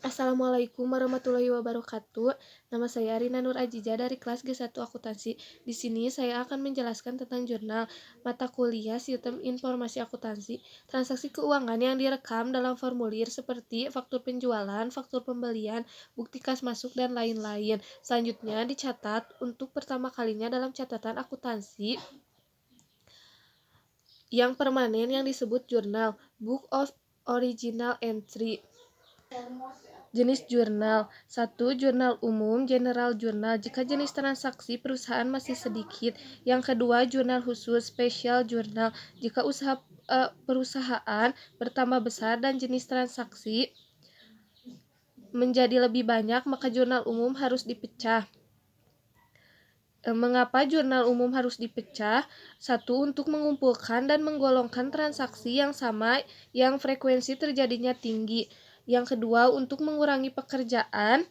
Assalamualaikum warahmatullahi wabarakatuh. Nama saya Arina Nur Ajiza dari kelas G1 Akuntansi. Di sini saya akan menjelaskan tentang jurnal mata kuliah Sistem Informasi Akuntansi. Transaksi keuangan yang direkam dalam formulir seperti faktur penjualan, faktur pembelian, bukti kas masuk, dan lain-lain. Selanjutnya dicatat untuk pertama kalinya dalam catatan akuntansi yang permanen yang disebut jurnal, Book of Original Entry. Jenis jurnal. 1. Jurnal umum, general journal, jika jenis transaksi perusahaan masih sedikit. Yang kedua, jurnal khusus, special journal, jika usaha perusahaan bertambah besar dan jenis transaksi menjadi lebih banyak, maka jurnal umum harus dipecah. Mengapa jurnal umum harus dipecah? 1. Untuk mengumpulkan dan menggolongkan transaksi yang sama yang frekuensi terjadinya tinggi. Yang kedua, untuk mengurangi pekerjaan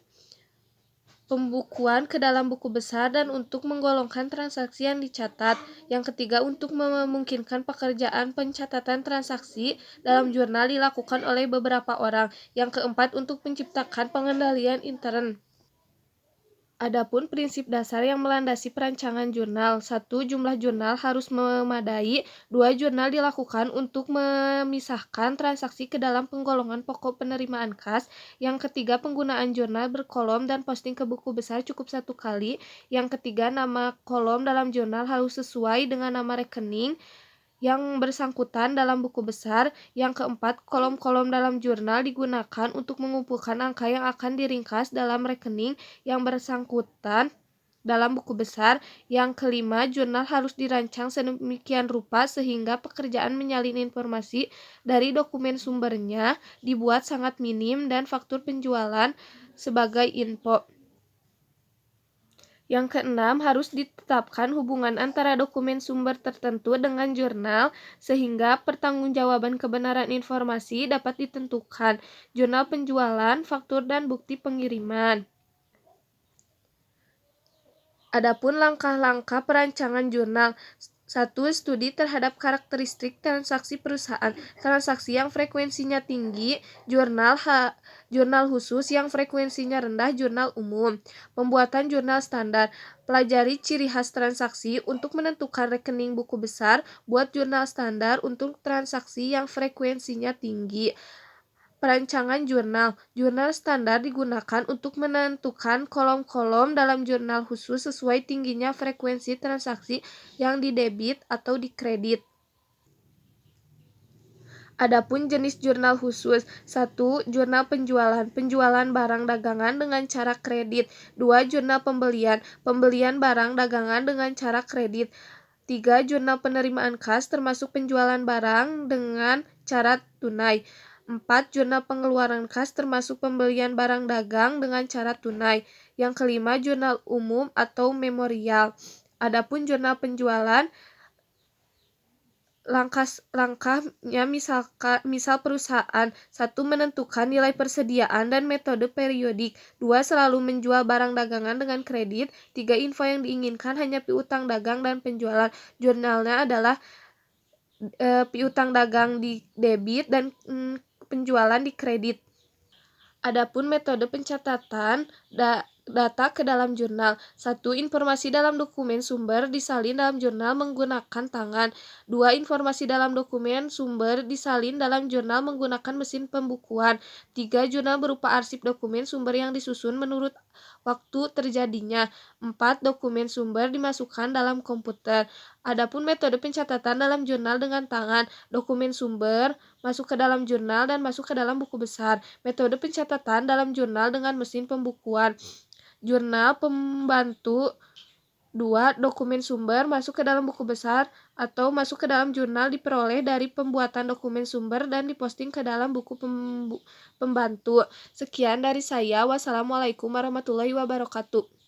pembukuan ke dalam buku besar dan untuk menggolongkan transaksi yang dicatat. Yang ketiga, untuk memungkinkan pekerjaan pencatatan transaksi dalam jurnal dilakukan oleh beberapa orang. Yang keempat, untuk menciptakan pengendalian intern. Adapun prinsip dasar yang melandasi perancangan jurnal. 1. Jumlah jurnal harus memadai. 2. Jurnal dilakukan untuk memisahkan transaksi ke dalam penggolongan pokok penerimaan kas. Yang ketiga, penggunaan jurnal berkolom dan posting ke buku besar cukup 1 kali. Yang ketiga, nama kolom dalam jurnal harus sesuai dengan nama rekening yang bersangkutan dalam buku besar. Yang keempat, kolom-kolom dalam jurnal digunakan untuk mengumpulkan angka yang akan diringkas dalam rekening yang bersangkutan dalam buku besar. Yang kelima, jurnal harus dirancang sedemikian rupa sehingga pekerjaan menyalin informasi dari dokumen sumbernya dibuat sangat minim dan faktur penjualan sebagai info. Yang keenam, harus ditetapkan hubungan antara dokumen sumber tertentu dengan jurnal sehingga pertanggungjawaban kebenaran informasi dapat ditentukan. Jurnal penjualan, faktur, dan bukti pengiriman. Adapun langkah-langkah perancangan jurnal. 1. Studi terhadap karakteristik transaksi perusahaan. Transaksi yang frekuensinya tinggi, jurnal khusus, yang frekuensinya rendah, jurnal umum. Pembuatan jurnal standar. Pelajari ciri khas transaksi untuk menentukan rekening buku besar. Buat jurnal standar untuk transaksi yang frekuensinya tinggi. Perancangan jurnal. Jurnal standar digunakan untuk menentukan kolom-kolom dalam jurnal khusus sesuai tingginya frekuensi transaksi yang didebit atau dikredit. Adapun jenis jurnal khusus. 1. Jurnal penjualan. Penjualan barang dagangan dengan cara kredit. 2. Jurnal pembelian. Pembelian barang dagangan dengan cara kredit. 3. Jurnal penerimaan kas termasuk penjualan barang dengan cara tunai. 4. Jurnal pengeluaran kas termasuk pembelian barang dagang dengan cara tunai. Yang kelima, jurnal umum atau memorial. Adapun jurnal penjualan, langkahnya misal perusahaan. 1. Menentukan nilai persediaan dan metode periodik. 2. Selalu menjual barang dagangan dengan kredit. 3. Info yang diinginkan hanya piutang dagang dan penjualan. Jurnalnya adalah piutang dagang di debit dan penjualan di kredit. Adapun metode pencatatan data ke dalam jurnal. 1. Informasi dalam dokumen sumber disalin dalam jurnal menggunakan tangan. 2. Informasi dalam dokumen sumber disalin dalam jurnal menggunakan mesin pembukuan. 3. Jurnal berupa arsip dokumen sumber yang disusun menurut waktu terjadinya. 4. Dokumen sumber dimasukkan dalam komputer. Adapun metode pencatatan dalam jurnal dengan tangan. Dokumen sumber masuk ke dalam jurnal dan masuk ke dalam buku besar. Metode pencatatan dalam jurnal dengan mesin pembukuan. Jurnal pembantu. 2. Dokumen sumber masuk ke dalam buku besar atau masuk ke dalam jurnal diperoleh dari pembuatan dokumen sumber dan diposting ke dalam buku pembantu. Sekian dari saya. Wassalamualaikum warahmatullahi wabarakatuh.